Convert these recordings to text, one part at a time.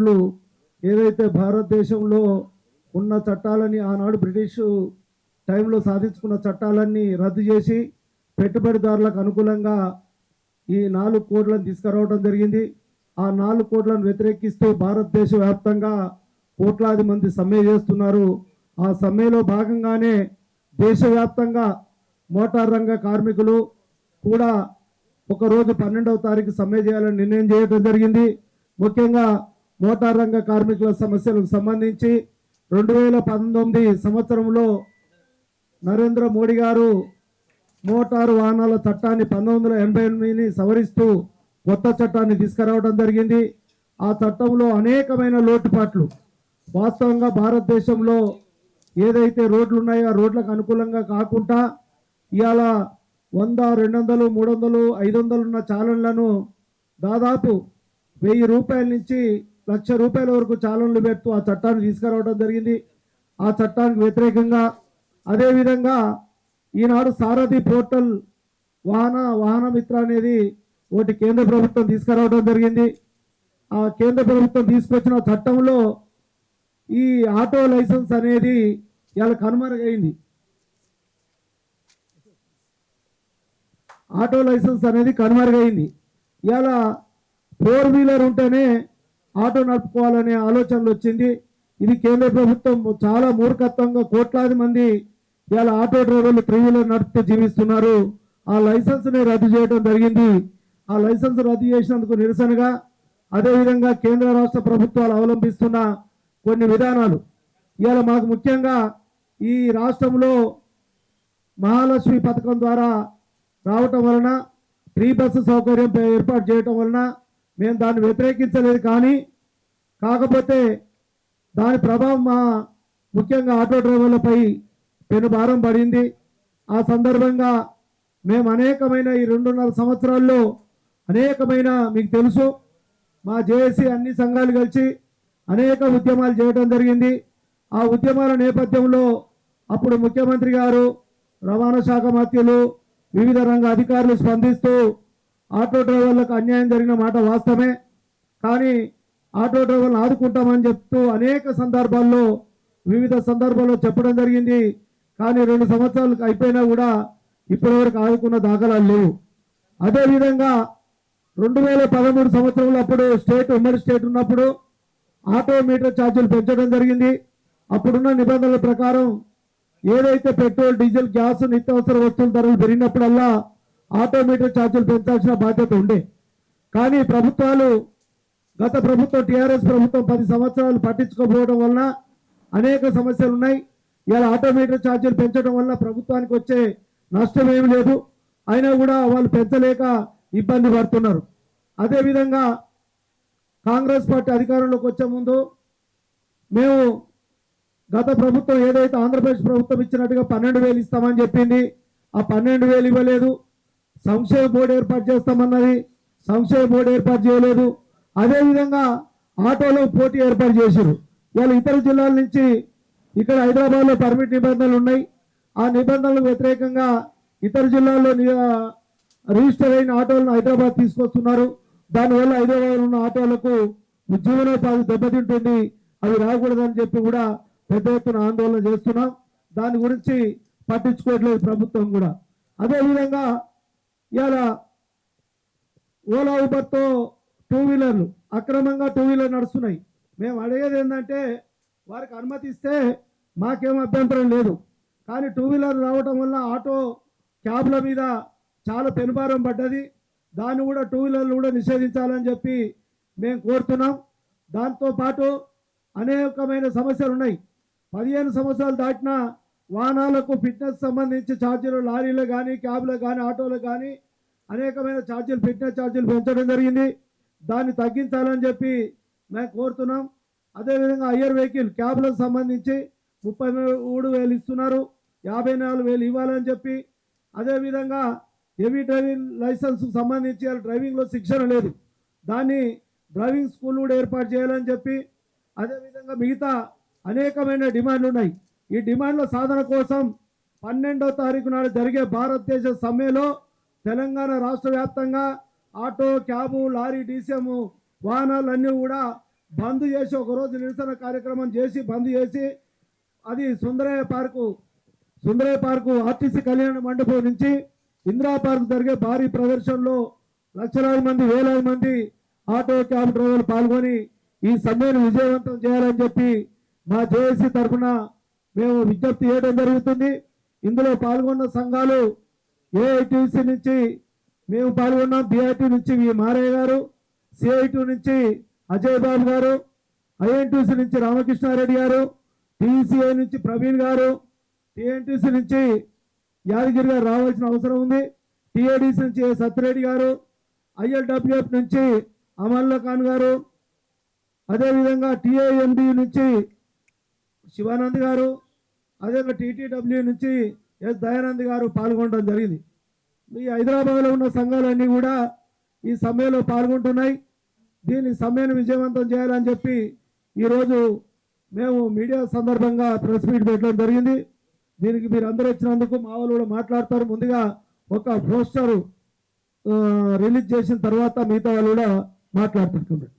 కోట్లు ఏదైతే భారతదేశంలో ఉన్న చట్టాలని ఆనాడు బ్రిటిష్ టైంలో సాధించుకున్న చట్టాలన్నీ రద్దు చేసి పెట్టుబడిదారులకు అనుకూలంగా ఈ 4 కోట్లను తీసుకురావడం జరిగింది. ఆ 4 కోట్లను వ్యతిరేకిస్తూ భారతదేశ వ్యాప్తంగా కోట్లాది మంది సమ్మె చేస్తున్నారు. ఆ సమ్మెలో భాగంగానే దేశవ్యాప్తంగా మోటార్ రంగ కార్మికులు కూడా ఒకరోజు 12వ తారీఖు సమ్మె చేయాలని నిర్ణయం చేయడం జరిగింది. ముఖ్యంగా మోటార్ రంగ కార్మికుల సమస్యలకు సంబంధించి 2019 సంవత్సరంలో నరేంద్ర మోడీ గారు మోటారు వాహనాల చట్టాన్ని 1988ని సవరిస్తూ కొత్త చట్టాన్ని తీసుకురావడం జరిగింది. ఆ చట్టంలో అనేకమైన లోటుపాట్లు, వాస్తవంగా భారతదేశంలో ఏదైతే రోడ్లు ఉన్నాయో ఆ రోడ్లకు అనుకూలంగా కాకుండా ఇవాళ 100, 200, 300, 500 ఉన్న చాలన్లను దాదాపు 1000 రూపాయల నుంచి 1,00,000 రూపాయల వరకు చాలన్లు పెడుతూ ఆ చట్టాన్ని తీసుకురావడం జరిగింది. ఆ చట్టానికి వ్యతిరేకంగా అదేవిధంగా ఈనాడు సారథి పోర్టల్ వాహన మిత్ర అనేది ఒకటి కేంద్ర ప్రభుత్వం తీసుకురావడం జరిగింది. ఆ కేంద్ర ప్రభుత్వం తీసుకొచ్చిన చట్టంలో ఈ ఆటో లైసెన్స్ అనేది ఇలా కనుమరుగైంది. ఆటో లైసెన్స్ అనేది కనుమరుగైంది. ఇలా 4 వీలర్ ఉంటేనే ఆటో నడుపుకోవాలనే ఆలోచనలు వచ్చింది. ఇది కేంద్ర ప్రభుత్వం చాలా మూర్ఖత్వంగా కోట్లాది మంది ఇలా ఆటో డ్రైవర్లు 3 వీలర్ నడుపుతూ జీవిస్తున్నారు. ఆ లైసెన్స్ని రద్దు చేయడం జరిగింది. ఆ లైసెన్స్ రద్దు చేసినందుకు నిరసనగా అదేవిధంగా కేంద్ర రాష్ట్ర ప్రభుత్వాలు అవలంబిస్తున్న కొన్ని విధానాలు ఇవాళ మాకు ముఖ్యంగా ఈ రాష్ట్రంలో మహాలక్ష్మి పథకం ద్వారా రావటం వలన ఫ్రీ బస్సు సౌకర్యం ఏర్పాటు చేయటం వలన మేము దాన్ని వ్యతిరేకించలేదు. కానీ కాకపోతే దాని ప్రభావం ముఖ్యంగా ఆటో డ్రైవర్లపై పెనుభారం పడింది. ఆ సందర్భంగా మేము అనేకమైన ఈ 2.5 సంవత్సరాల్లో అనేకమైన మీకు తెలుసు మా జేఏసీ అన్ని సంఘాలు కలిసి అనేక ఉద్యమాలు చేయడం జరిగింది. ఆ ఉద్యమాల నేపథ్యంలో అప్పుడు ముఖ్యమంత్రి గారు, రవాణా శాఖ మంత్రులు, వివిధ రంగ అధికారులు స్పందిస్తూ ఆటో డ్రైవర్లకు అన్యాయం జరిగిన మాట వాస్తవమే, కానీ ఆటో డ్రైవర్లను ఆదుకుంటామని చెప్తూ అనేక సందర్భాల్లో వివిధ సందర్భాల్లో చెప్పడం జరిగింది. కానీ 2 సంవత్సరాలు అయిపోయినా కూడా ఇప్పటివరకు ఆదుకున్న దాఖలాలు లేవు. అదేవిధంగా 2013 సంవత్సరంలో అప్పుడు ఉమ్మడి స్టేట్ ఉన్నప్పుడు ఆటో మీటర్ ఛార్జీలు పెంచడం జరిగింది. అప్పుడున్న నిబంధనల ప్రకారం ఏదైతే పెట్రోల్, డీజిల్, గ్యాస్, నిత్యావసర వస్తువుల ధరలు పెరిగినప్పుడల్లా ఆటో మీటర్ ఛార్జీలు పెంచాల్సిన బాధ్యత ఉండే. కానీ ప్రభుత్వాలు, గత ప్రభుత్వం టీఆర్ఎస్ ప్రభుత్వం 10 సంవత్సరాలు పట్టించుకోకపోవడం వలన అనేక సమస్యలు ఉన్నాయి. ఇలా ఆటో మీటర్ ఛార్జీలు పెంచడం వల్ల ప్రభుత్వానికి వచ్చే నష్టం ఏమి లేదు, అయినా కూడా వాళ్ళు పెంచలేక ఇబ్బంది పడుతున్నారు. అదేవిధంగా కాంగ్రెస్ పార్టీ అధికారంలోకి వచ్చే ముందు మేము గత ప్రభుత్వం ఏదైతే ఆంధ్రప్రదేశ్ ప్రభుత్వం ఇచ్చినట్టుగా 12,000 ఇస్తామని చెప్పింది, ఆ 12,000 ఇవ్వలేదు. సంక్షేమ బోర్డు ఏర్పాటు చేస్తామన్నది, సంక్షేమ బోర్డు ఏర్పాటు చేయలేదు. అదేవిధంగా ఆటోలో పోటీ ఏర్పాటు చేశారు. వాళ్ళు ఇతర జిల్లాల నుంచి ఇక్కడ హైదరాబాద్లో పర్మిట్ నిబంధనలు ఉన్నాయి. ఆ నిబంధనలకు వ్యతిరేకంగా ఇతర జిల్లాల్లో రిజిస్టర్ అయిన ఆటోలను హైదరాబాద్ తీసుకొస్తున్నారు. దానివల్ల హైదరాబాద్లో ఉన్న ఆటోలకు జీవనోపాధి దెబ్బతింటుంది, అవి రాకూడదని చెప్పి కూడా పెద్ద ఎత్తున ఆందోళన చేస్తున్నాం. దాని గురించి పట్టించుకోవట్లేదు ప్రభుత్వం కూడా. అదేవిధంగా ఇవాళ ఓలా ఊబర్తో 2 వీలర్లు అక్రమంగా 2 వీలర్ నడుస్తున్నాయి. మేము అడిగేది ఏంటంటే వారికి అనుమతి ఇస్తే మాకేం అభ్యంతరం లేదు, కానీ 2 వీలర్ రావటం వల్ల ఆటో క్యాబ్ల మీద చాలా పెనుభారం పడ్డది. దాన్ని కూడా 2 వీలర్లు కూడా నిషేధించాలని చెప్పి మేము కోరుతున్నాం. దాంతోపాటు అనేకమైన సమస్యలు ఉన్నాయి. 15 సంవత్సరాలు దాటిన వాహనాలకు ఫిట్నెస్ సంబంధించి ఛార్జీలు, లారీలు కానీ, క్యాబ్లు కానీ, ఆటోలు కానీ అనేకమైన ఛార్జీలు, ఫిట్నెస్ ఛార్జీలు పెంచడం జరిగింది. దాన్ని తగ్గించాలని చెప్పి మేము కోరుతున్నాం. అదేవిధంగా హయ్యర్ వెహికల్ క్యాబ్లకు సంబంధించి 33,000 ఇస్తున్నారు, 54,000 ఇవ్వాలని చెప్పి. అదేవిధంగా హెవీ డ్రైవింగ్ లైసెన్స్ సంబంధించి డ్రైవింగ్లో శిక్షణ లేదు, దాన్ని డ్రైవింగ్ స్కూల్ కూడా ఏర్పాటు చేయాలని చెప్పి. అదేవిధంగా మిగతా అనేకమైన డిమాండ్లు ఉన్నాయి. ఈ డిమాండ్ల సాధన కోసం 12వ తారీఖు నాడు జరిగే భారతదేశ సమ్మెలో తెలంగాణ రాష్ట్ర వ్యాప్తంగా ఆటో, క్యాబు, లారీ, డీసీఎం వాహనాలన్నీ కూడా బంద్ చేసి ఒకరోజు నిరసన కార్యక్రమం చేసి బంద్ చేసి అది సుందరయ్య పార్కు ఆర్టీసీ కళ్యాణ మండపం నుంచి ఇందిరా పార్క్ జరిగే భారీ ప్రదర్శనలో లక్షలాది మంది వేలాది మంది ఆటో క్యాబ్ డ్రైవర్లు పాల్గొని ఈ సమ్మెను విజయవంతం చేయాలని చెప్పి మా జేఏసీ తరఫున మేము విజ్ఞప్తి చేయడం జరుగుతుంది. ఇందులో పాల్గొన్న సంఘాలు ఏఐటీసీ నుంచి మేము పాల్గొన్నాం, బిఐటి నుంచి వి మారయ్య గారు, సిఐటి నుంచి అజయ్ బాబు గారు, ఐఎన్టీసీ నుంచి రామకృష్ణారెడ్డి గారు, టీసీఐ నుంచి ప్రవీణ్ గారు, టీఎన్టీసీ నుంచి యాదగిరి గారు రావాల్సిన అవసరం ఉంది, టీఏడీసీ నుంచి సత్యరెడ్డి గారు, ఐఎల్డబ్ల్యూఎఫ్ నుంచి అమల్లా ఖాన్ గారు, అదేవిధంగా టీఐఎండి నుంచి శివానంద్ గారు, అదేవిధంగా టీటీడబ్ల్యూ నుంచి ఎస్ దయానంద్ గారు పాల్గొనడం జరిగింది. ఈ హైదరాబాద్లో ఉన్న సంఘాలన్నీ కూడా ఈ సమ్మెలో పాల్గొంటున్నాయి. దీన్ని సమ్మెను విజయవంతం చేయాలని చెప్పి ఈరోజు మేము మీడియా సందర్భంగా ప్రెస్ మీట్ పెట్టడం జరిగింది. దీనికి మీరు అందరూ వచ్చినందుకు మా వాళ్ళు కూడా మాట్లాడతారు. ముందుగా ఒక పోస్టర్ రిలీజ్ చేసిన తర్వాత మిగతా వాళ్ళు కూడా మాట్లాడుతున్నారు.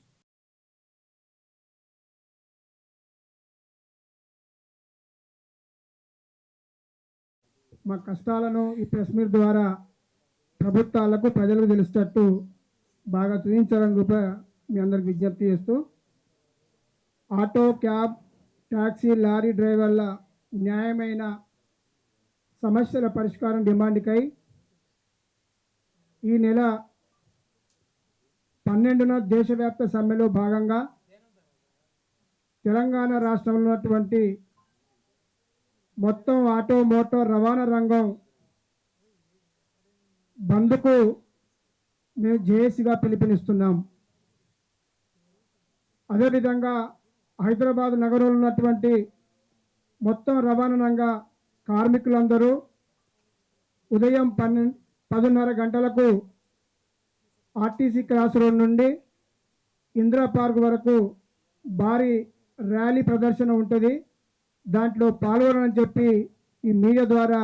మా కష్టాలను ఈ ప్రెస్ మీట్ ద్వారా ప్రభుత్వాలకు ప్రజలకు తెలిసేటట్టు బాగా చూపించాలని రూప మీ అందరికి విజ్ఞప్తి చేస్తూ, ఆటో క్యాబ్ ట్యాక్సీ లారీ డ్రైవర్ల న్యాయమైన సమస్యల పరిష్కారం డిమాండ్కై ఈ నెల 12న దేశవ్యాప్త సమ్మెలో భాగంగా తెలంగాణ రాష్ట్రంలో ఉన్నటువంటి మొత్తం ఆటో మోటార్ రవాణా రంగం బంద్కు మేము జేఏసీగా పిలుపునిస్తున్నాం. అదేవిధంగా హైదరాబాద్ నగరంలో ఉన్నటువంటి మొత్తం రవాణా రంగ కార్మికులందరూ ఉదయం 10:30 గంటలకు ఆర్టీసీ క్రాస్ రోడ్ నుండి ఇందిరా పార్క్ వరకు భారీ ర్యాలీ ప్రదర్శన ఉంటుంది. దాంట్లో పాల్గొనని చెప్పి ఈ మీడియా ద్వారా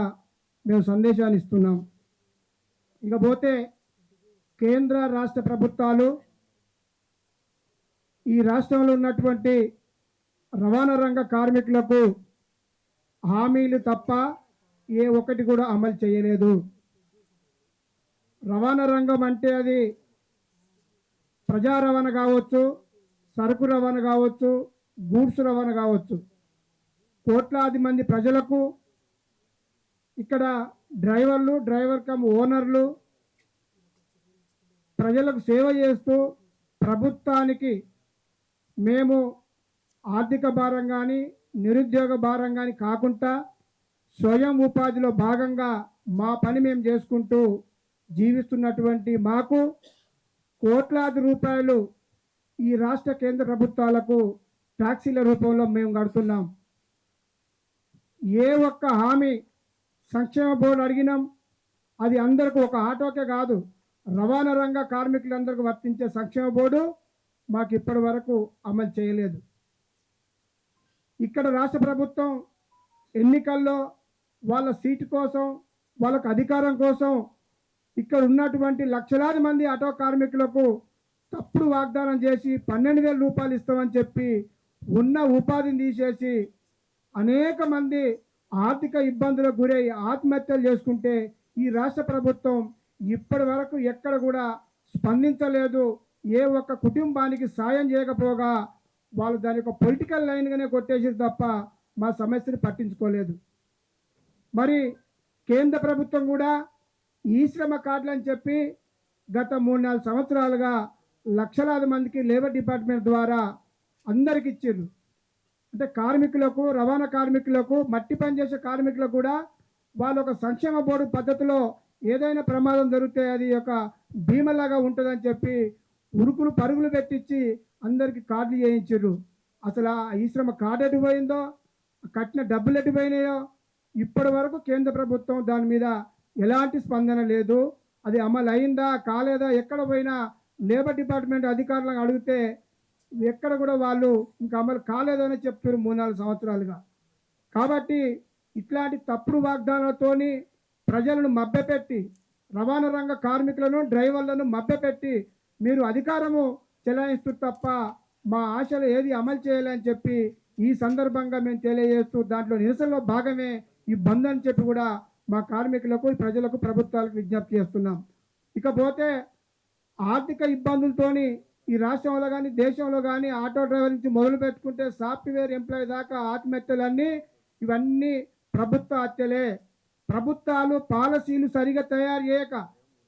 మేము సందేశాన్ని ఇస్తున్నాం. ఇకపోతే కేంద్ర రాష్ట్ర ప్రభుత్వాలు ఈ రాష్ట్రంలో ఉన్నటువంటి రవాణా రంగ కార్మికులకు హామీలు తప్ప ఏ ఒక్కటి కూడా అమలు చేయలేదు. రవాణా రంగం అంటే అది ప్రజా రవాణా కావచ్చు, సరుకు రవాణా కావచ్చు, గూడ్స్ రవాణా కావచ్చు. కోట్లాది మంది ప్రజలకు ఇక్కడ డ్రైవర్లు, డ్రైవర్ కమ్ ఓనర్లు ప్రజలకు సేవ చేస్తూ ప్రభుత్వానికి మేము ఆర్థిక భారం కానీ నిరుద్యోగ భారం కానీ కాకుండా స్వయం ఉపాధిలో భాగంగా మా పని మేము చేసుకుంటూ జీవిస్తున్నటువంటి మాకు కోట్లాది రూపాయలు ఈ రాష్ట్ర కేంద్ర ప్రభుత్వాలకు ట్యాక్సీల రూపంలో మేము కడుతున్నాం. ఏ ఒక్క హామీ సంక్షేమ బోర్డు అడిగినాం, అది అందరికీ ఒక ఆటోకే కాదు రవాణా రంగ కార్మికులందరికీ వర్తించే సంక్షేమ బోర్డు మాకు ఇప్పటి వరకు అమలు చేయలేదు. ఇక్కడ రాష్ట్ర ప్రభుత్వం ఎన్నికల్లో వాళ్ళ సీటు కోసం, వాళ్ళకు అధికారం కోసం ఇక్కడ ఉన్నటువంటి లక్షలాది మంది ఆటో కార్మికులకు తప్పుడు వాగ్దానం చేసి 12,000 రూపాయలు ఇస్తామని చెప్పి ఉన్న ఉపాధిని తీసేసి అనేక మంది ఆర్థిక ఇబ్బందులకు గురై ఆత్మహత్యలు చేసుకుంటే ఈ రాష్ట్ర ప్రభుత్వం ఇప్పటి వరకు ఎక్కడ కూడా స్పందించలేదు. ఏ ఒక్క కుటుంబానికి సాయం చేయకపోగా వాళ్ళు దాని ఒక పొలిటికల్ లైన్గానే కొట్టేసి తప్ప మా సమస్యను పట్టించుకోలేదు. మరి కేంద్ర ప్రభుత్వం కూడా ఈ శ్రమ కార్డులు అని చెప్పి గత 3-4 సంవత్సరాలుగా లక్షలాది మందికి లేబర్ డిపార్ట్మెంట్ ద్వారా అందరికి ఇచ్చారు. అంటే కార్మికులకు, రవాణా కార్మికులకు, మట్టి పనిచేసే కార్మికులకు కూడా వాళ్ళు ఒక సంక్షేమ బోర్డు పద్ధతిలో ఏదైనా ప్రమాదం జరిగితే అది ఒక భీమలాగా ఉంటుందని చెప్పి ఉరుకులు పరుగులు పెట్టించి అందరికీ కార్డులు చేయించారు. అసలు ఈ శ్రమ కార్డు ఎటు పోయిందో, కట్టిన డబ్బులు ఎటు పోయినాయో ఇప్పటి వరకు కేంద్ర ప్రభుత్వం దాని మీద ఎలాంటి స్పందన లేదు. అది అమలు అయిందా కాలేదా ఎక్కడ పోయినా లేబర్ డిపార్ట్మెంట్ అధికారులను అడిగితే ఎక్కడ కూడా వాళ్ళు ఇంకా అమలు కాలేదని చెప్తారు 3-4 సంవత్సరాలుగా. కాబట్టి ఇట్లాంటి తప్పుడు వాగ్దానాలతోని ప్రజలను మభ్యపెట్టి, రవాణా రంగ కార్మికులను, డ్రైవర్లను మభ్యపెట్టి మీరు అధికారము చెలాయిస్తూ తప్ప మా ఆశలు ఏది అమలు చేయాలని చెప్పి ఈ సందర్భంగా మేము తెలియజేస్తూ దాంట్లో నిరసనలో భాగమే ఈ బంద్ అని చెప్పి కూడా మా కార్మికులకు ప్రజలకు ప్రభుత్వాలకు విజ్ఞప్తి చేస్తున్నాం. ఇకపోతే ఆర్థిక ఇబ్బందులతోని ఈ రాష్ట్రంలో కానీ దేశంలో కానీ ఆటో డ్రైవర్ నుంచి మొదలు పెట్టుకుంటే సాఫ్ట్వేర్ ఎంప్లాయీ దాకా ఆత్మహత్యలన్నీ ఇవన్నీ ప్రభుత్వ హత్యలే. ప్రభుత్వాలు పాలసీలు సరిగా తయారు చేయక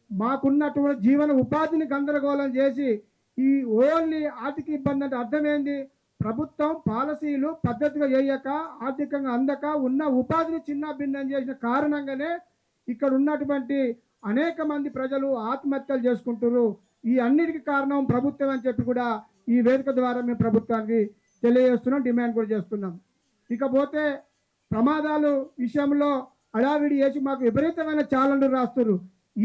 మాకున్నటువంటి జీవన ఉపాధిని గందరగోళం చేసి ఈ ఓన్లీ ఆర్థిక ఇబ్బంది అంటే అర్థమైంది. ప్రభుత్వం పాలసీలు పద్ధతిగా చేయక ఆర్థికంగా అందక ఉన్న ఉపాధిని చిన్న భిన్నం చేసిన కారణంగానే ఇక్కడ ఉన్నటువంటి అనేక మంది ప్రజలు ఆత్మహత్యలు చేసుకుంటారు. ఈ అన్నిటికీ కారణం ప్రభుత్వం అని చెప్పి కూడా ఈ వేదిక ద్వారా మేము ప్రభుత్వానికి తెలియజేస్తున్నాం, డిమాండ్ కూడా చేస్తున్నాం. ఇకపోతే ప్రమాదాలు విషయంలో అడావిడి చేసి మాకు విపరీతమైన ఛాలెంజ్లు రాస్తున్నారు.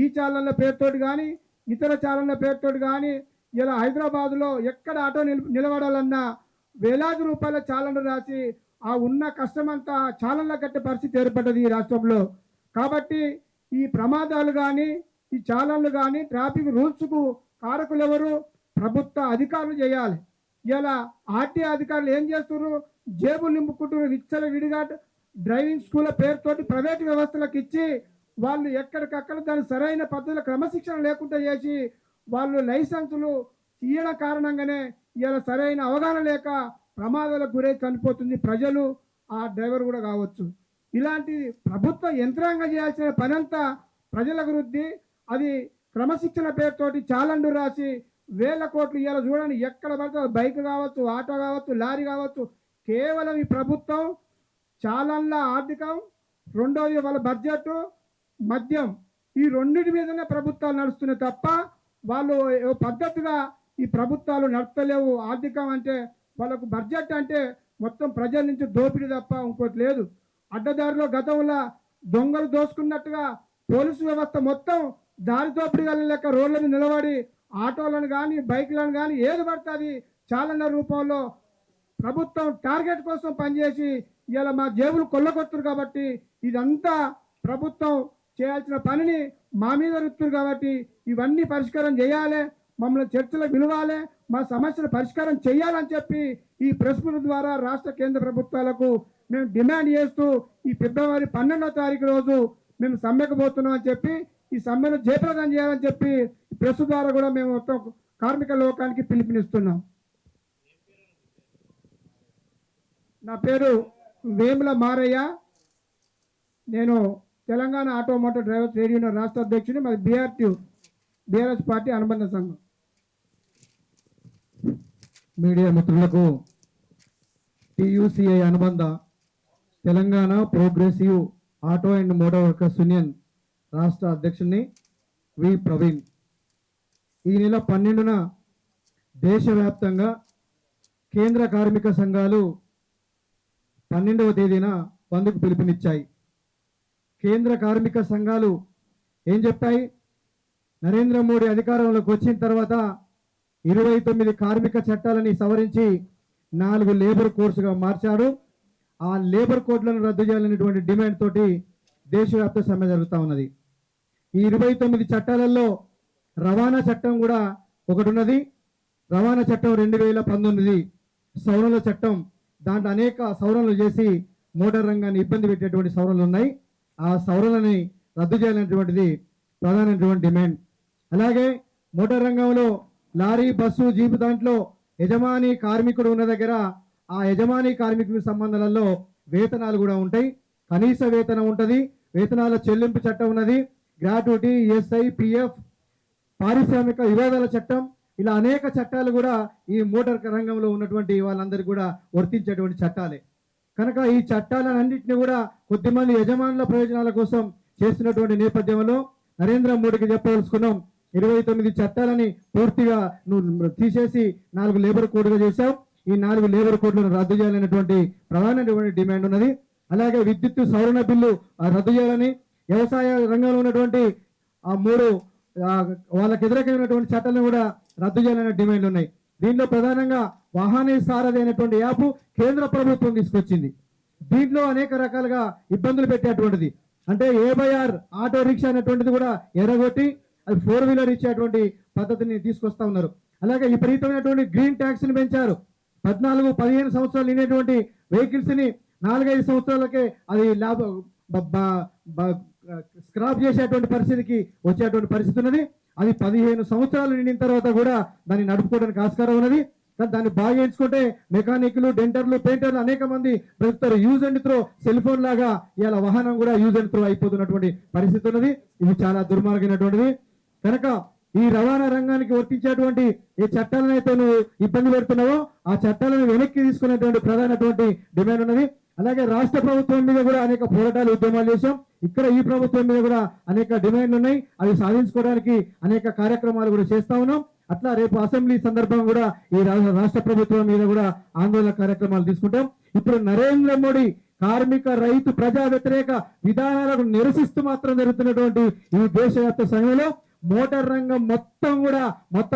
ఈ ఛాలెంజ్ల పేరుతోటి కానీ ఇతర ఛాలెంజ్ల పేరుతోటి కానీ ఇలా హైదరాబాద్లో ఎక్కడ ఆటో నిలబడాలన్నా వేలాది రూపాయల ఛాలెంజ్లు రాసి ఆ ఉన్న కష్టమంతా ఛాలెంజ్ల కట్టే పరిస్థితి ఏర్పడ్డది ఈ రాష్ట్రంలో. కాబట్టి ఈ ప్రమాదాలు కానీ ఈ ఛాలెంజ్లు కానీ ట్రాఫిక్ రూల్స్కు కారకులు ఎవరు? ప్రభుత్వ అధికారులు చేయాలి. ఇలా ఆర్టీఏ అధికారులు ఏం చేస్తున్నారు? జేబులు నింపుకుంటున్నారు. విచ్చల విడిగా డ్రైవింగ్ స్కూల్ పేరుతోటి ప్రైవేట్ వ్యవస్థలకు ఇచ్చి వాళ్ళు ఎక్కడికక్కడ దాని సరైన పద్ధతిలో క్రమశిక్షణ లేకుండా చేసి వాళ్ళు లైసెన్సులు తీయడం కారణంగానే ఇలా సరైన అవగాహన లేక ప్రమాదాలకు గురై చనిపోతుంది ప్రజలు, ఆ డ్రైవర్ కూడా కావచ్చు. ఇలాంటి ప్రభుత్వ యంత్రాంగం చేయాల్సిన పనంతా ప్రజల అభివృద్ధి, అది క్రమశిక్షణ పేరుతోటి ఛాలెంజ్ రాసి వేల కోట్లు ఇవాళ చూడండి ఎక్కడ పడితే బైక్ కావచ్చు, ఆటో కావచ్చు, లారీ కావచ్చు, కేవలం ఈ ప్రభుత్వం ఛాలెంజ్ల ఆర్థికం, రెండోది వాళ్ళ బడ్జెట్, మద్యం, ఈ రెండింటి మీదనే ప్రభుత్వాలు నడుస్తున్నాయి తప్ప వాళ్ళు పద్ధతిగా ఈ ప్రభుత్వాలు నడతలేవు. ఆర్థికం అంటే వాళ్ళకు బడ్జెట్ అంటే మొత్తం ప్రజల నుంచి దోపిడీ తప్ప ఇంకోటి లేదు. అడ్డదారిలో గతంలో దొంగలు దోసుకున్నట్టుగా పోలీసు వ్యవస్థ మొత్తం దారి దోపిడీ లెక్క రోడ్ల మీద నిలబడి ఆటోలను కానీ బైక్లను కానీ ఏది పడుతుంది ఛాలెంజ్ల రూపంలో ప్రభుత్వం టార్గెట్ కోసం పనిచేసి ఇలా మా జేబులు కొల్లగొడుతున్నారు. కాబట్టి ఇదంతా ప్రభుత్వం చేయాల్సిన పనిని మా మీద రుతున్నారు. కాబట్టి ఇవన్నీ పరిష్కారం చేయాలి, మమ్మల్ని చర్చలకు పిలవాలి, మా సమస్యలు పరిష్కారం చేయాలని చెప్పి ఈ ప్రెస్ మీట్ ద్వారా రాష్ట్ర కేంద్ర ప్రభుత్వాలకు మేము డిమాండ్ చేస్తూ ఈ ఫిబ్రవరి 12వ తారీఖు రోజు మేము సమ్మెకు పోతున్నాం అని చెప్పి ఈ సమ్మెను జయప్రదం చేయాలని చెప్పి ప్రెస్ ద్వారా కూడా మేము మొత్తం కార్మిక లోకానికి పిలుపునిస్తున్నాం. నా పేరు వేముల మారయ్య, నేను Telangana automotive drivers trade union రాష్ట్ర అధ్యక్షుని, మాది బీఆర్ఎస్ పార్టీ అనుబంధ సంఘం. మీడియా మిత్రులకు టీయూసీఐ అనుబంధ Telangana progressive auto and motor workers union రాష్ట్ర అధ్యక్షుని వి ప్రవీణ్. ఈ నెల 12న దేశవ్యాప్తంగా కేంద్ర కార్మిక సంఘాలు 12వ తేదీన బంద్కు పిలుపునిచ్చాయి. కేంద్ర కార్మిక సంఘాలు ఏం చెప్పాయి? నరేంద్ర మోడీ అధికారంలోకి వచ్చిన తర్వాత 29 కార్మిక చట్టాలని సవరించి 4 లేబర్ కోడ్స్గా మార్చారు. ఆ లేబర్ కోడ్లను రద్దు చేయాలనేటువంటి డిమాండ్ తోటి దేశవ్యాప్త సమ్మె జరుగుతూ ఉన్నది. ఈ 29 చట్టాలలో రవాణా చట్టం కూడా ఒకటి ఉన్నది. రవాణా చట్టం 2019 సవరణల చట్టం, దాంట్లో అనేక సవరణలు చేసి మోటార్ రంగాన్ని ఇబ్బంది పెట్టేటువంటి సవరణలు ఉన్నాయి. ఆ సవరణలని రద్దు చేయాలనేటువంటిది ప్రధానమైనటువంటి డిమాండ్. అలాగే మోటార్ రంగంలో లారీ, బస్సు, జీపు దాంట్లో యజమాని కార్మికుడు ఉన్న దగ్గర ఆ యజమాని కార్మికుడి సంబంధాలలో వేతనాలు కూడా ఉంటాయి. కనీస వేతనం ఉంటుంది, వేతనాల చెల్లింపు చట్టం ఉన్నది, గ్రాట్యుటీ, ఎస్ఐ, పిఎఫ్, పారిశ్రామిక వివాదాల చట్టం, ఇలా అనేక చట్టాలు కూడా ఈ మోటార్ రంగంలో ఉన్నటువంటి వాళ్ళందరికీ కూడా వర్తించేటువంటి చట్టాలే. కనుక ఈ చట్టాలన్నింటినీ కూడా కొద్దిమంది యజమానుల ప్రయోజనాల కోసం చేస్తున్నటువంటి నేపథ్యంలో నరేంద్ర మోడీకి చెప్పదలుచుకున్నాం, 29 చట్టాలని పూర్తిగా నువ్వు తీసేసి 4 లేబర్ కోడ్గా చేశావు. ఈ 4 లేబర్ కోడ్లను రద్దు చేయాలనేటువంటి ప్రధానమైనటువంటి డిమాండ్ ఉన్నది. అలాగే విద్యుత్ సవరణ బిల్లు రద్దు చేయాలని, వ్యవసాయ రంగంలో ఉన్నటువంటి ఆ 3 వాళ్ళకి వ్యతిరేకమైనటువంటి చట్టాలను కూడా రద్దు చేయాలనే డిమాండ్లు ఉన్నాయి. దీంట్లో ప్రధానంగా వాహన సారథి అయినటువంటి యాప్ కేంద్ర ప్రభుత్వం తీసుకొచ్చింది. దీంట్లో అనేక రకాలుగా ఇబ్బందులు పెట్టేటువంటిది, అంటే AR ఆటో రిక్షా అనేటువంటిది కూడా ఎరగొట్టి అది 4 వీలర్ ఇచ్చేటువంటి పద్ధతిని తీసుకొస్తా ఉన్నారు. అలాగే విపరీతమైనటువంటి గ్రీన్ ట్యాక్స్ ని పెంచారు. 14-15 సంవత్సరాలు నిండేటువంటి వెహికల్స్ ని 4-5 సంవత్సరాలకే అది స్క్రాప్ చేసేటువంటి పరిస్థితికి వచ్చేటువంటి పరిస్థితి ఉన్నది. అది 15 సంవత్సరాలు నిండిన తర్వాత కూడా దాన్ని నడుపుకోవడానికి ఆస్కారం ఉన్నది. కానీ దాన్ని బాగా చేయించుకుంటే మెకానిక్లు, డెంటర్లు, పెయింటర్లు అనేక మంది బ్రతుకుతారు. Use and throw cell phone లాగా ఇలా వాహనం కూడా యూజ్ అండ్ త్రో అయిపోతున్నటువంటి పరిస్థితి ఉన్నది. ఇది చాలా దుర్మార్గమైనటువంటిది. కనుక ఈ రవాణా రంగానికి వర్తించేటువంటి ఏ చట్టాలను అయితే నువ్వు ఇబ్బంది పెడుతున్నావో ఆ చట్టాలను వెనక్కి తీసుకునేటువంటి ప్రధానటువంటి డిమాండ్ ఉన్నది. అలాగే రాష్ట్ర ప్రభుత్వం మీద కూడా అనేక పోరాటాలు, ఉద్యమాలు చేశాం. ఇక్కడ ఈ ప్రభుత్వం మీద కూడా అనేక డిమాండ్లు ఉన్నాయి. అవి సాధించుకోవడానికి అనేక కార్యక్రమాలు కూడా చేస్తా ఉన్నాం. అట్లా రేపు అసెంబ్లీ సందర్భం కూడా ఈ రాష్ట్ర ప్రభుత్వం మీద కూడా ఆందోళన కార్యక్రమాలు తీసుకుంటాం. ఇప్పుడు నరేంద్ర మోడీ కార్మిక, రైతు, ప్రజా వ్యతిరేక విధానాలకు నిరసిస్తూ మాత్రం జరుగుతున్నటువంటి ఈ దేశవ్యాప్త సమయంలో మోటార్ రంగం మొత్తం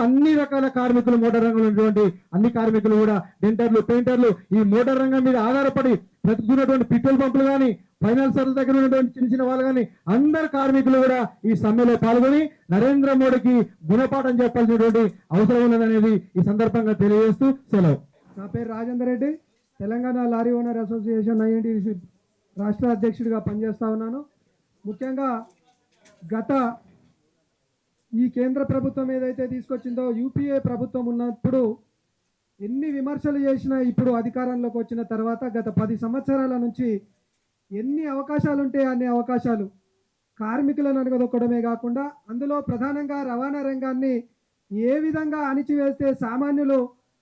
అన్ని రకాల కార్మికులు, మోటార్ రంగంలో ఉన్నటువంటి అన్ని కార్మికులు కూడా, డెంటర్లు, పెయింటర్లు, ఈ మోటార్ రంగం మీద ఆధారపడి బ్రతుకున్నటువంటి పెట్రోల్ పంపులు కానీ, ఫైనాన్సర్ల దగ్గర ఉన్నటువంటి చిన్న చిన్న వాళ్ళు కానీ అందరు కార్మికులు కూడా ఈ సమ్మెలో పాల్గొని నరేంద్ర మోడీకి గుణపాఠం చెప్పాల్సినటువంటి అవసరం ఉన్నదనేది ఈ సందర్భంగా తెలియజేస్తూ సెలవు. నా పేరు Rajender Reddy, Telangana lorry owner association INTUC రాష్ట్ర అధ్యక్షుడిగా పనిచేస్తా ఉన్నాను. ముఖ్యంగా గత ఈ కేంద్ర ప్రభుత్వం ఏదైతే తీసుకొచ్చిందో, యూపీఏ ప్రభుత్వం ఉన్నప్పుడు ఎన్ని విమర్శలు చేసినా ఇప్పుడు అధికారంలోకి వచ్చిన తర్వాత గత 10 సంవత్సరాల నుంచి ఎన్ని అవకాశాలు ఉంటే అన్ని అవకాశాలు కార్మికులను అణగదొక్కడమే కాకుండా అందులో ప్రధానంగా రవాణా రంగాన్ని ఏ విధంగా అణిచివేస్తే సామాన్యులు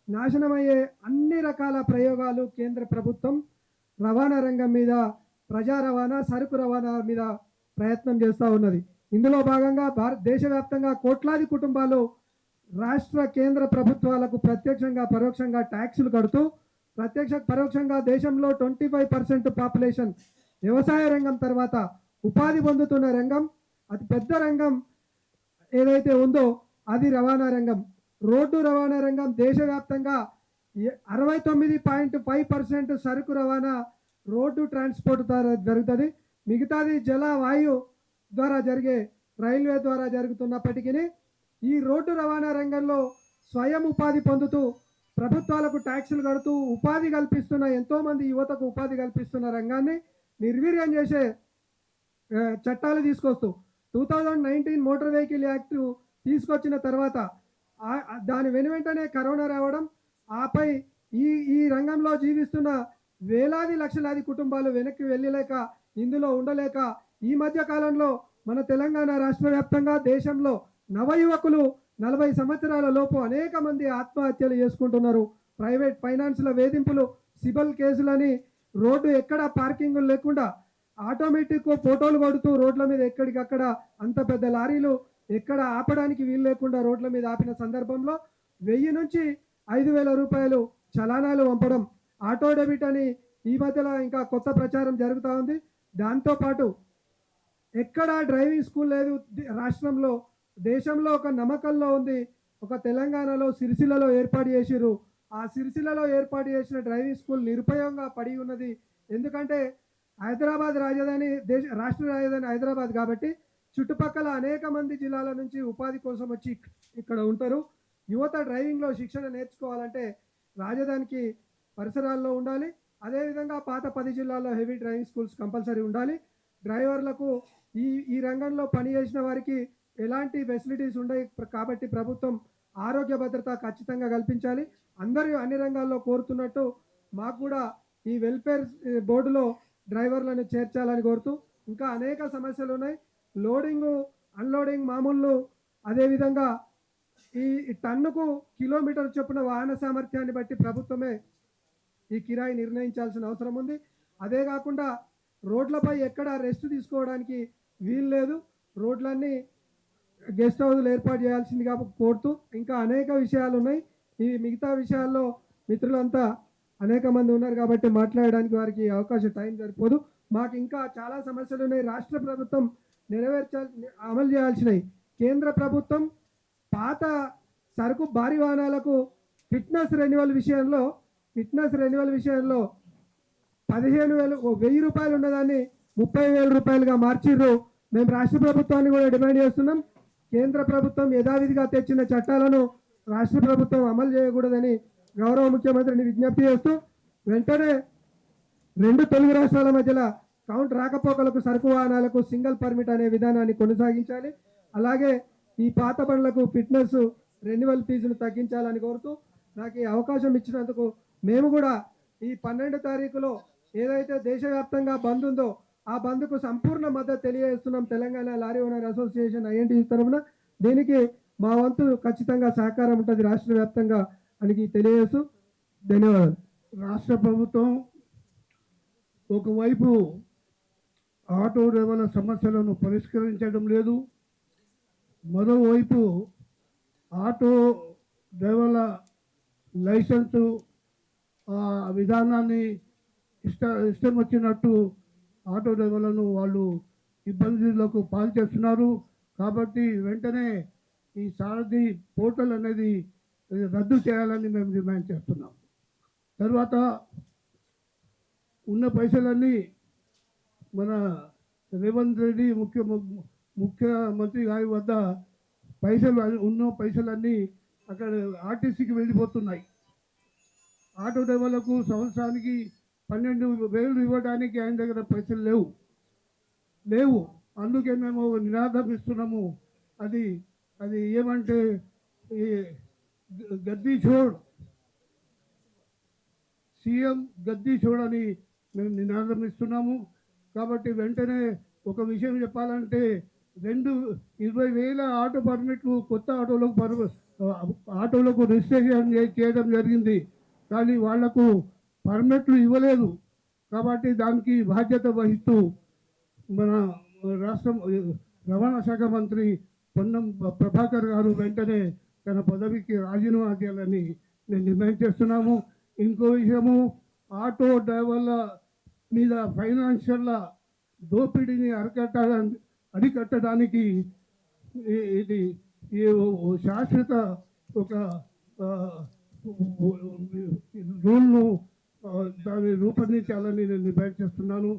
నాశనమయ్యే అన్ని రకాల ప్రయోగాలు కేంద్ర ప్రభుత్వం రవాణా రంగం మీద, ప్రజా రవాణా, సరుకు రవాణా మీద ప్రయత్నం చేస్తూ ఉన్నది. ఇందులో భాగంగా దేశవ్యాప్తంగా కోట్లాది కుటుంబాలు రాష్ట్ర, కేంద్ర ప్రభుత్వాలకు ప్రత్యక్షంగా, పరోక్షంగా ట్యాక్సులు కడుతూ పరోక్షంగా దేశంలో 25% పాపులేషన్ వ్యవసాయ రంగం తర్వాత ఉపాధి పొందుతున్న రంగం, అతి పెద్ద రంగం ఏదైతే ఉందో అది రవాణా రంగం. రోడ్డు రవాణా రంగం దేశవ్యాప్తంగా 69.5% సరుకు రవాణా రోడ్డు ట్రాన్స్పోర్ట్ ద్వారా జరుగుతుంది. మిగతాది జల, వాయు ద్వారా జరిగే, రైల్వే ద్వారా జరుగుతున్నప్పటికీ ఈ రోడ్డు రవాణా రంగంలో స్వయం ఉపాధి పొందుతూ ప్రభుత్వాలకు ట్యాక్సులు కడుతూ ఉపాధి కల్పిస్తున్న, ఎంతోమంది యువతకు ఉపాధి కల్పిస్తున్న రంగాన్ని నిర్వీర్యం చేసే చట్టాలు తీసుకొస్తూ 2019 మోటార్ వెహికల్ యాక్ట్ తీసుకొచ్చిన తర్వాత దాని వెనువెంటనే కరోనా రావడం, ఆపై ఈ రంగంలో జీవిస్తున్న వేలాది లక్షలాది కుటుంబాలు వెనక్కి వెళ్ళలేక, ఇందులో ఉండలేక ఈ మధ్య కాలంలో మన తెలంగాణ రాష్ట్ర వ్యాప్తంగా దేశంలో నవయువకులు 40 సంవత్సరాల లోపు అనేక మంది ఆత్మహత్యలు చేసుకుంటున్నారు. ప్రైవేట్ ఫైనాన్స్ల వేధింపులు, సిబల్ కేసులని, రోడ్డు ఎక్కడ పార్కింగ్ లేకుండా ఆటోమేటిక్ ఫోటోలు కొడుతూ రోడ్ల మీద ఎక్కడికక్కడ అంత పెద్ద లారీలు ఎక్కడ ఆపడానికి వీలు లేకుండా రోడ్ల మీద ఆపిన సందర్భంలో 1000 నుంచి 5000 రూపాయలు చలానాలు పంపడం, ఆటో డెబిట్ అని ఈ మధ్యలో ఇంకా కొత్త ప్రచారం జరుగుతూ ఉంది. దాంతోపాటు ఎక్కడ డ్రైవింగ్ స్కూల్ లేదు రాష్ట్రంలో, దేశంలో ఒక నమ్మకంలో ఉంది. ఒక తెలంగాణలో సిరిసిల్లలో ఏర్పాటు చేసిర్రు. ఆ సిరిసిల్లలో ఏర్పాటు చేసిన డ్రైవింగ్ స్కూల్ నిరుపయోగంగా పడి ఉన్నది. ఎందుకంటే హైదరాబాద్ రాజధాని, రాష్ట్ర రాజధాని హైదరాబాద్ కాబట్టి చుట్టుపక్కల అనేక మంది జిల్లాల నుంచి ఉపాధి కోసం వచ్చి ఇక్కడ ఉంటారు. యువత డ్రైవింగ్లో శిక్షణ నేర్చుకోవాలంటే రాజధానికి పరిసరాల్లో ఉండాలి. అదేవిధంగా పాత 10 జిల్లాల్లో హెవీ డ్రైవింగ్ స్కూల్స్ కంపల్సరీ ఉండాలి. డ్రైవర్లకు ఈ రంగంలో పనిచేసిన వారికి ఎలాంటి ఫెసిలిటీస్ ఉండవు కాబట్టి ప్రభుత్వం ఆరోగ్య భద్రత ఖచ్చితంగా కల్పించాలి. అందరూ అన్ని రంగాల్లో కోరుతున్నట్టు మాకు కూడా ఈ వెల్ఫేర్ బోర్డులో డ్రైవర్లను చేర్చాలని కోరుతూ, ఇంకా అనేక సమస్యలు ఉన్నాయి. లోడింగు, అన్లోడింగ్ మామూలు, అదేవిధంగా ఈ టన్నుకు కిలోమీటర్ చొప్పున వాహన సామర్థ్యాన్ని బట్టి ప్రభుత్వమే ఈ కిరాయి నిర్ణయించాల్సిన అవసరం ఉంది. అదే కాకుండా రోడ్లపై ఎక్కడ రెస్ట్ తీసుకోవడానికి వీలు లేదు. రోడ్లన్నీ గెస్ట్ హౌస్లు ఏర్పాటు చేయాల్సిందిగా కోరుతూ ఇంకా అనేక విషయాలు ఉన్నాయి. ఈ మిగతా విషయాల్లో మిత్రులంతా అనేక మంది ఉన్నారు కాబట్టి మాట్లాడడానికి వారికి అవకాశం టైం సరిపోదు. మాకు ఇంకా చాలా సమస్యలు ఉన్నాయి. రాష్ట్ర ప్రభుత్వం అమలు చేయాల్సినవి. కేంద్ర ప్రభుత్వం పాత సరుకు భారీ వాహనాలకు ఫిట్నెస్ రెన్యువల్ విషయంలో 15,000 రూపాయలు ఉన్నదాన్ని 30,000 రూపాయలుగా మార్చిర్రు. మేము రాష్ట్ర ప్రభుత్వాన్ని కూడా డిమాండ్ చేస్తున్నాం. కేంద్ర ప్రభుత్వం యథావిధిగా తెచ్చిన చట్టాలను రాష్ట్ర ప్రభుత్వం అమలు చేయకూడదని గౌరవ ముఖ్యమంత్రిని విజ్ఞప్తి చేస్తూ వెంటనే రెండు తెలుగు రాష్ట్రాల మధ్యలో కౌంట్ రాకపోకలకు సరుకు వాహనాలకు సింగిల్ పర్మిట్ అనే విధానాన్ని కొనసాగించాలి. అలాగే ఈ పాత బండ్లకు ఫిట్నెస్ రెన్యువల్ ఫీజును తగ్గించాలని కోరుతూ నాకు ఈ అవకాశం ఇచ్చినందుకు మేము కూడా ఈ 12 తారీఖులో ఏదైతే దేశవ్యాప్తంగా బంద్ ఉందో ఆ బంద్కు సంపూర్ణ మద్దతు తెలియజేస్తున్నాం. Telangana lorry owner association INT తరఫున దీనికి మా వంతు ఖచ్చితంగా సహకారం ఉంటుంది రాష్ట్ర వ్యాప్తంగా అని తెలియజేస్తూ ధన్యవాదాలు. రాష్ట్ర ప్రభుత్వం ఒకవైపు ఆటో డ్రైవర్ల సమస్యలను పరిష్కరించడం లేదు, మరోవైపు ఆటో డ్రైవర్ల లైసెన్సు విధానాన్ని ఇష్టం వచ్చినట్టు ఆటో డ్రైవర్లను వాళ్ళు ఇబ్బందులకు పాలు చేస్తున్నారు. కాబట్టి వెంటనే ఈ సారథి పోర్టల్ అనేది రద్దు చేయాలని మేము డిమాండ్ చేస్తున్నాం. తర్వాత ఉన్న పైసలన్నీ మన రేవంత్ రెడ్డి ముఖ్యమంత్రి గారి వద్ద ఉన్న పైసలన్నీ అక్కడ ఆర్టీసీకి వెళ్ళిపోతున్నాయి. ఆటో డ్రైవర్లకు సంవత్సరానికి 12,000 ఇవ్వడానికి ఆయన దగ్గర పైసలు లేవు. అందుకే మేము నినాదం ఇస్తున్నాము. అది ఏమంటే ఈ గద్దీ చోడ్, సీఎం గద్దీ చూడని మేము నినాదం ఇస్తున్నాము. కాబట్టి వెంటనే ఒక విషయం చెప్పాలంటే 20,000 ఆటో పర్మిట్లు కొత్త ఆటోలకు రిజిస్ట్రేషన్ చేయడం జరిగింది, కానీ వాళ్లకు పర్మిట్లు ఇవ్వలేదు. కాబట్టి దానికి బాధ్యత వహిస్తూ మన రాష్ట్ర రవాణా శాఖ మంత్రి పొన్నం ప్రభాకర్ గారు వెంటనే తన పదవికి రాజీనామా చేయాలని నేను డిమాండ్ చేస్తున్నాము. ఇంకో విషయము, ఆటో డ్రైవర్ల మీద ఫైనాన్షియల్ దోపిడీని అరికట్టడానికి ఇది శాశ్వత ఒక రూల్ను దాన్ని రూపొందించాలని నేను డిమాండ్ చేస్తున్నాను.